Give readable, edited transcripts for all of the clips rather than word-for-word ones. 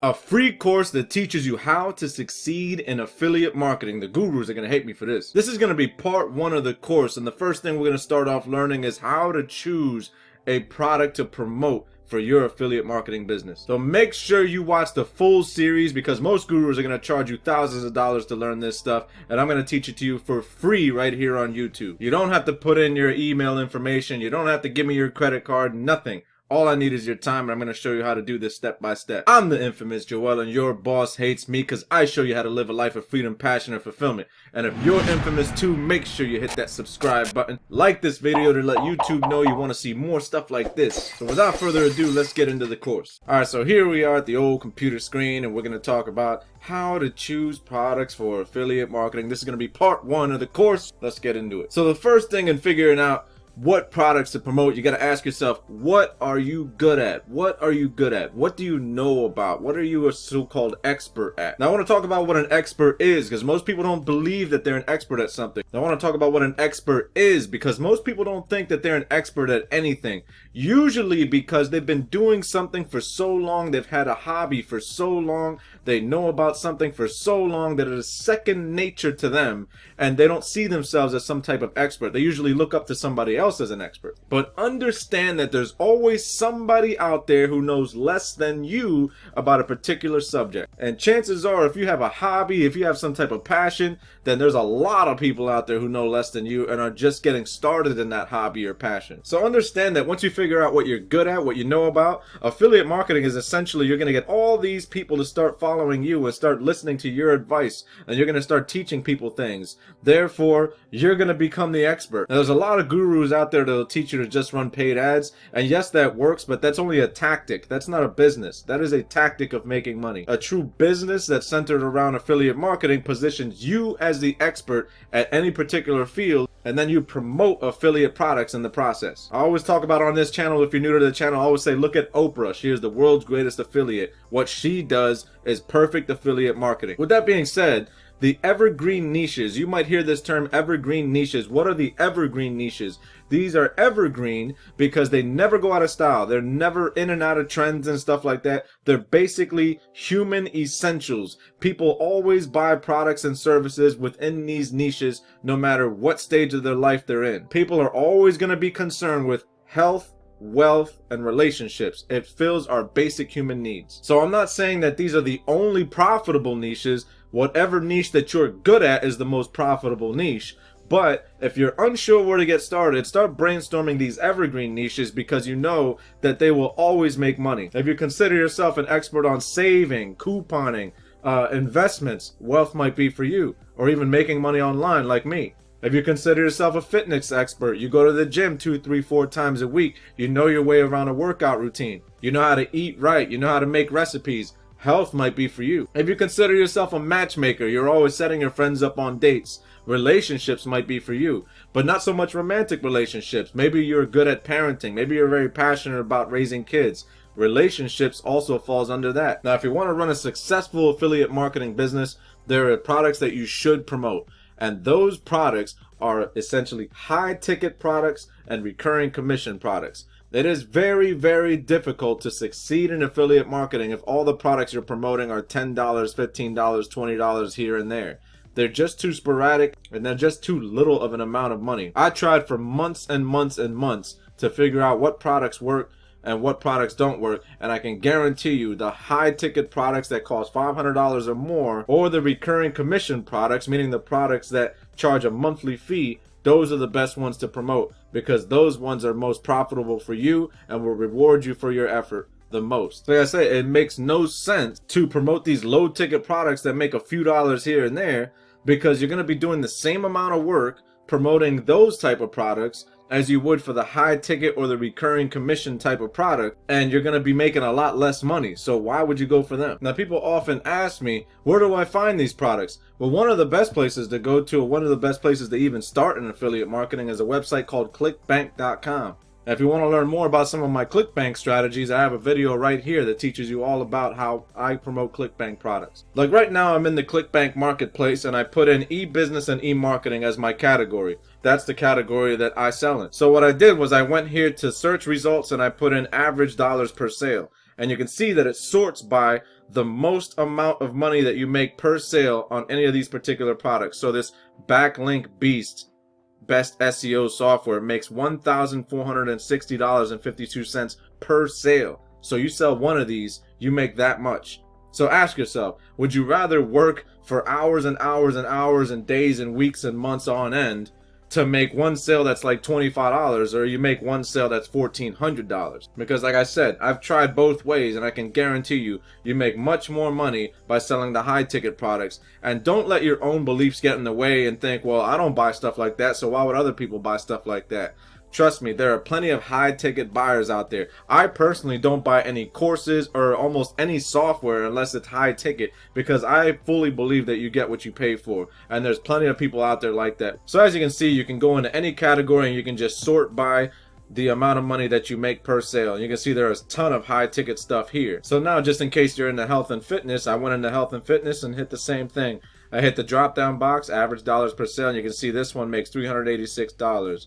A free course that teaches you how to succeed in affiliate marketing. The gurus are going to hate me for this. This is going to be part one of the course, and the first thing we're going to start off learning is how to choose a product to promote for your affiliate marketing business. So make sure you watch the full series, because most gurus are going to charge you thousands of dollars to learn this stuff, and I'm going to teach it to you for free right here on YouTube. You don't have to put in your email information. You don't have to give me your credit card, nothing. All I need is your time, and I'm going to show you how to do this step by step. I'm the infamous Joel, and your boss hates me because I show you how to live a life of freedom, passion, and fulfillment. And if you're infamous too, make sure you hit that subscribe button. Like this video to let YouTube know you want to see more stuff like this. So without further ado, let's get into the course. Alright, so here we are at the old computer screen, and we're going to talk about how to choose products for affiliate marketing. This is going to be part one of the course. Let's get into it. So the first thing in figuring out what products to promote, you got to ask yourself, what are you good at? What are you good at? What do you know about? What are you a so-called expert at? Now I want to talk about what an expert is, because most people don't believe that they're an expert at something. I want to talk about what an expert is, because most people don't think that they're an expert at anything. Usually because they've been doing something for so long, they've had a hobby for so long, they know about something for so long that it is second nature to them, and they don't see themselves as some type of expert. They usually look up to somebody else as an expert. But understand that there's always somebody out there who knows less than you about a particular subject. And chances are, if you have a hobby, if you have some type of passion, then there's a lot of people out there who know less than you and are just getting started in that hobby or passion. So understand that once you figure out what you're good at, what you know about, affiliate marketing is essentially you're going to get all these people to start following you and start listening to your advice, and you're going to start teaching people things. Therefore, you're going to become the expert. Now, there's a lot of gurus out there that'll teach you to just run paid ads, and yes, that works, but that's only a tactic. That's not a business. That is a tactic of making money. A true business that's centered around affiliate marketing positions you as the expert at any particular field, and then you promote affiliate products in the process. I always talk about on this channel, if you're new to the channel, I always say, look at Oprah. She is the world's greatest affiliate. What she does is perfect affiliate marketing. With that being said, the evergreen niches, you might hear this term evergreen niches. What are the evergreen niches? These are evergreen because they never go out of style. They're never in and out of trends and stuff like that. They're basically human essentials. People always buy products and services within these niches, no matter what stage of their life they're in. People are always going to be concerned with health, wealth, and relationships. It fills our basic human needs. So I'm not saying that these are the only profitable niches. Whatever niche that you're good at is the most profitable niche. But if you're unsure where to get started, start brainstorming these evergreen niches, because you know that they will always make money. If you consider yourself an expert on saving, couponing, investments, wealth might be for you, or even making money online like me. If you consider yourself a fitness expert, you go to the gym 2, 3, 4 times a week, you know your way around a workout routine, you know how to eat right, you know how to make recipes, health might be for you. If you consider yourself a matchmaker, you're always setting your friends up on dates, relationships might be for you, but not so much romantic relationships. Maybe you're good at parenting, maybe you're very passionate about raising kids. Relationships also falls under that. Now, if you want to run a successful affiliate marketing business, there are products that you should promote, and those products are essentially high ticket products and recurring commission products. It is very, very difficult to succeed in affiliate marketing if all the products you're promoting are $10, $15, $20 here and there. They're just too sporadic, and they're just too little of an amount of money. I tried for months and months and months to figure out what products work and what products don't work, and I can guarantee you the high ticket products that cost $500 or more, or the recurring commission products, meaning the products that charge a monthly fee, those are the best ones to promote, because those ones are most profitable for you and will reward you for your effort the most. Like I say, it makes no sense to promote these low ticket products that make a few dollars here and there, because you're going to be doing the same amount of work promoting those type of products as you would for the high ticket or the recurring commission type of product, and you're going to be making a lot less money. So why would you go for them? Now, people often ask me, where do I find these products? Well, one of the best places to go to, one of the best places to even start in affiliate marketing, is a website called clickbank.com. Now, if you want to learn more about some of my ClickBank strategies, I have a video right here that teaches you all about how I promote ClickBank products. Like right now, I'm in the ClickBank marketplace, and I put in e-business and e-marketing as my category. That's the category that I sell in. So what I did was I went here to search results, and I put in average dollars per sale. And you can see that it sorts by the most amount of money that you make per sale on any of these particular products. So this backlink beast best SEO software makes $1,460.52 per sale. So you sell one of these, you make that much. So ask yourself, would you rather work for hours and hours and hours and days and weeks and months on end to make one sale that's like $25, or you make one sale that's $1,400? Because like I said, I've tried both ways, and I can guarantee you, you make much more money by selling the high ticket products. And don't let your own beliefs get in the way and think, well, I don't buy stuff like that, so why would other people buy stuff like that? Trust me, there are plenty of high ticket buyers out there. I personally don't buy any courses or almost any software unless it's high ticket, because I fully believe that you get what you pay for. And there's plenty of people out there like that. So as you can see, you can go into any category and you can just sort by the amount of money that you make per sale. And you can see there's a ton of high ticket stuff here. So now, just in case you're into health and fitness, I went into health and fitness and hit the same thing. I hit the drop down box, average dollars per sale, and you can see this one makes $386, $368,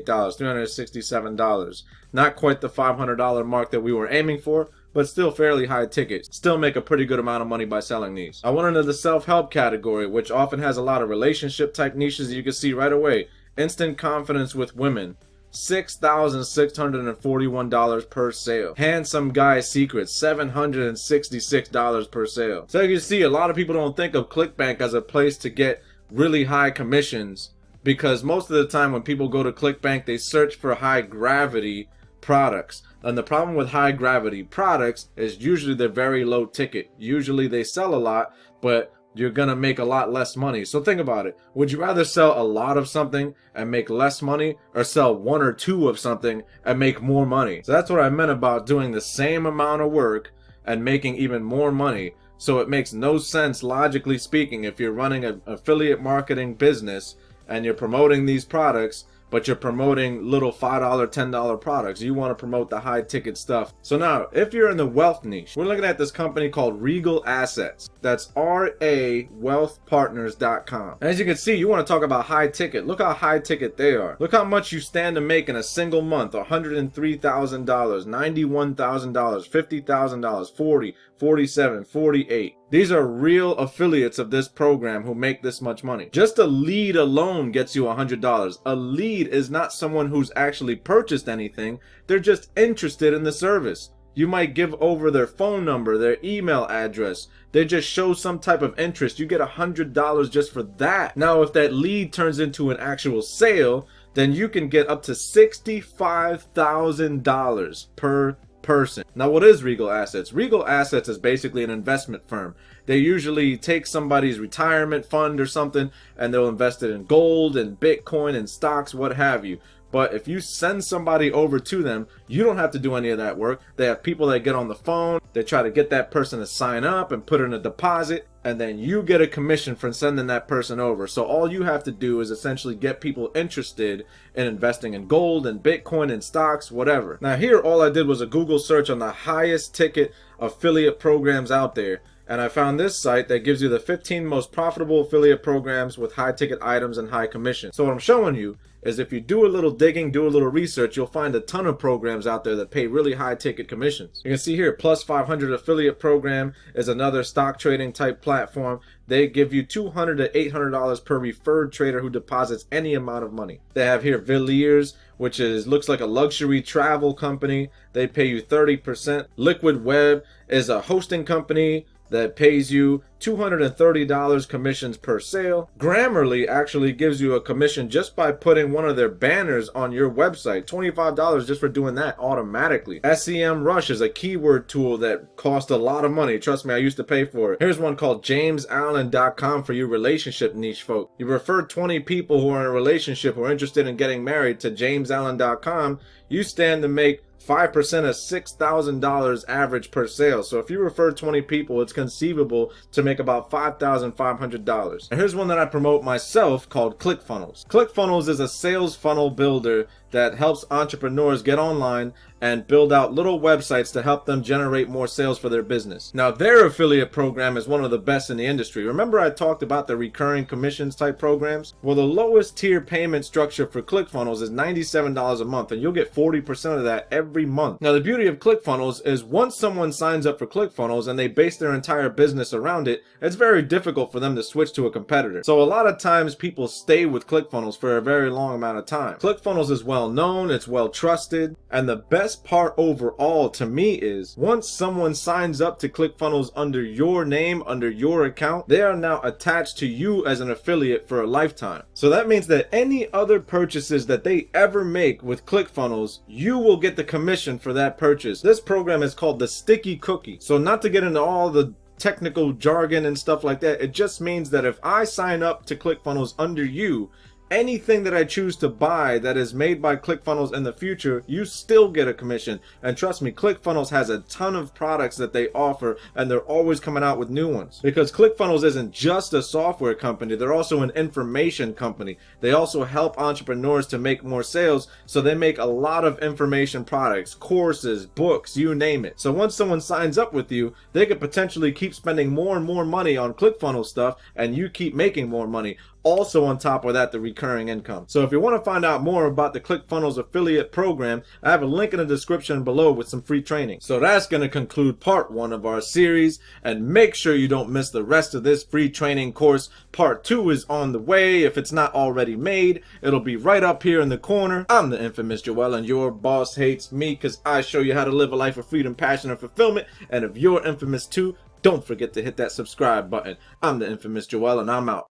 $367. Not quite the $500 mark that we were aiming for, but still fairly high ticket. Still make a pretty good amount of money by selling these. I went into the self-help category, which often has a lot of relationship type niches. You can see right away, instant confidence with women, $6,641 per sale. Handsome guy secrets, $766 per sale. So you can see, a lot of people don't think of ClickBank as a place to get really high commissions, because most of the time when people go to ClickBank, they search for high gravity products. And the problem with high gravity products is usually they're very low ticket. Usually they sell a lot, but you're gonna make a lot less money. So think about it. Would you rather sell a lot of something and make less money, or sell one or two of something and make more money? So that's what I meant about doing the same amount of work and making even more money. So it makes no sense, logically speaking, if you're running an affiliate marketing business and you're promoting these products, but you're promoting little $5, $10 products. You want to promote the high ticket stuff. So now, if you're in the wealth niche, we're looking at this company called Regal Assets. That's RAWealthPartners.com. And as you can see, you want to talk about high ticket. Look how high ticket they are. Look how much you stand to make in a single month. $103,000, $91,000, $50,000, $40,000, $47,000, $48,000. These are real affiliates of this program who make this much money. Just a lead alone gets you $100. A lead is not someone who's actually purchased anything. They're just interested in the service. You might give over their phone number, their email address. They just show some type of interest. You get $100 just for that. Now, if that lead turns into an actual sale, then you can get up to $65,000 per person. Now, what is Regal Assets? Regal Assets is basically an investment firm. They usually take somebody's retirement fund or something and they'll invest it in gold and Bitcoin and stocks, what have you. But if you send somebody over to them, you don't have to do any of that work. They have people that get on the phone, they try to get that person to sign up and put in a deposit, and then you get a commission for sending that person over. So all you have to do is essentially get people interested in investing in gold and Bitcoin and stocks, whatever. Now here, all I did was a Google search on the highest ticket affiliate programs out there. And I found this site that gives you the 15 most profitable affiliate programs with high ticket items and high commission. So what I'm showing you is, if you do a little digging, do a little research, you'll find a ton of programs out there that pay really high ticket commissions. You can see here, Plus 500 affiliate program is another stock trading type platform. They give you $200 to $800 per referred trader who deposits any amount of money. They have here Villiers, which looks like a luxury travel company. They pay you 30%. Liquid Web is a hosting company that pays you $230 commissions per sale. Grammarly actually gives you a commission just by putting one of their banners on your website. $25 just for doing that automatically. SEMrush is a keyword tool that costs a lot of money. Trust me, I used to pay for it. Here's one called JamesAllen.com for you relationship niche folk. You refer 20 people who are in a relationship who are interested in getting married to JamesAllen.com, you stand to make 5% of $6,000 average per sale. So if you refer 20 people, it's conceivable to make about $5,500. And here's one that I promote myself called ClickFunnels. ClickFunnels is a sales funnel builder that helps entrepreneurs get online and build out little websites to help them generate more sales for their business. Now, their affiliate program is one of the best in the industry. Remember I talked about the recurring commissions type programs? Well, the lowest tier payment structure for ClickFunnels is $97 a month, and you'll get 40% of that every month. Now, the beauty of ClickFunnels is once someone signs up for ClickFunnels and they base their entire business around it, it's very difficult for them to switch to a competitor. So a lot of times people stay with ClickFunnels for a very long amount of time. ClickFunnels is well known, it's well trusted, and the best part overall to me is once someone signs up to ClickFunnels under your name, under your account, they are now attached to you as an affiliate for a lifetime. So that means that any other purchases that they ever make with ClickFunnels, you will get the commission for that purchase. This program is called the sticky cookie. So not to get into all the technical jargon and stuff like that, it just means that if I sign up to ClickFunnels under you, anything that I choose to buy that is made by ClickFunnels in the future, you still get a commission. And trust me, ClickFunnels has a ton of products that they offer, and they're always coming out with new ones. Because ClickFunnels isn't just a software company, they're also an information company. They also help entrepreneurs to make more sales, so they make a lot of information products, courses, books, you name it. So once someone signs up with you, they could potentially keep spending more and more money on ClickFunnels stuff, and you keep making more money. Also on top of that, the recurring income. So if you want to find out more about the ClickFunnels affiliate program, I have a link in the description below with some free training. So that's going to conclude part 1 of our series, and make sure you don't miss the rest of this free training course. Part 2 is on the way. If it's not already made, it'll be right up here in the corner. I'm the infamous Joel, and your boss hates me because I show you how to live a life of freedom, passion, and fulfillment. And if you're infamous too, don't forget to hit that subscribe button. I'm the infamous Joel, and I'm out.